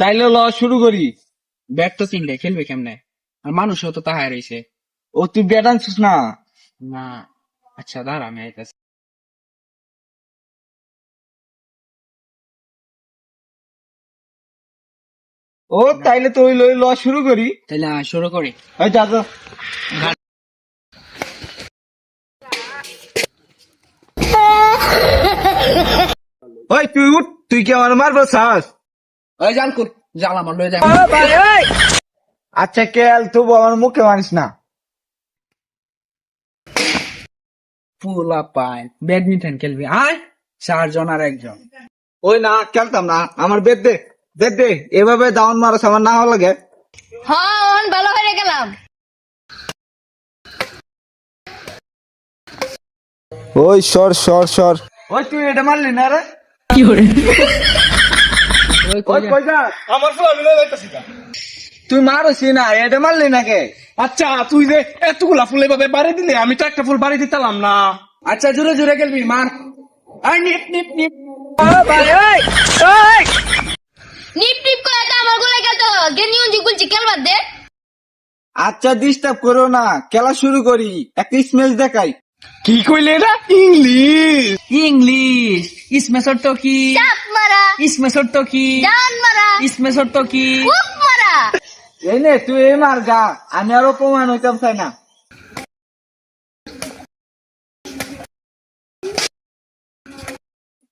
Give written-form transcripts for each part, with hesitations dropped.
তাইলে ল শুরু করি। ব্যাট তো তিনটে খেলবে কেমনে? আর মানুষও তো তাহাই রয়েছে। ও তুই ব্যাট আনছিস না? না, আচ্ছা দাঁড়া আমি আইতাছি। ও তাইলে তো ওই ল শুরু করি। তাহলে শুরু করি। ওই যা যা। ওই তুই উঠ, তুই কি আমার মারবো চাস? ওই জাল কর, জাল আমার লয়ে যায়। আচ্ছা কেল, তবু আমার মুখে মানিস না। ফুলা পায় ব্যাডমিন্টন খেলবি আয়, 4 জন আর 1 জন। ওই না খেলতাম না, আমার বেদ দে, বেদ দে। এভাবে দাউন মারাস আমার না ভালো লাগে। হ্যাঁ ভালো হয়ে গেলাম। ওই সর সর সর। ওই তুই এটা মারলি না রে? কি করে? ওই কই যা? আমার ফুল আমি লইতাছি না। তুই মারছি না, এটা মারলি না কে? আচ্ছা তুই যে এতগুলা ফুল এভাবে বাড়ি দিলে, আমি তো একটা ফুল বাড়ি দিতাম না। আচ্ছা জোরে জোরে খেলবি, মার। আর নিপ নিপ নিপ। নিপ টিপ করে তো আমার গুলা গেল গেনিউন জিগুলছি খেলবার দে। আচ্ছা ডিস্টার্ব করো না, খেলা শুরু করি। একটা স্মেল দেখাই। কি কইলে এটা? ইংলিশ। ইংলিশ। ইসমেসর তো কি? চাপ মারা, ইসমেসর তো কি? ডান মারা, ইসমেসর তো কি? কুপ মারা। এই নে তুই এই মার গা, আমি আর অপমান হইতাম চাই না।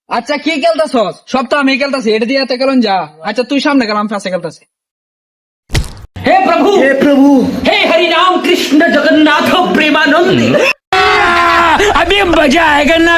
আচ্ছা কি খেলতাছস? সব তো আমি খেলতাছি, এটা দিয়ে এত গেলেন যা। আচ্ছা তুই সামনে গেলাম, পাশে খেলতাছি। हे प्रभु हे हरि राम कृष्ण जगन्नाथ प्रेमानंद अभी मजा आएगा ना।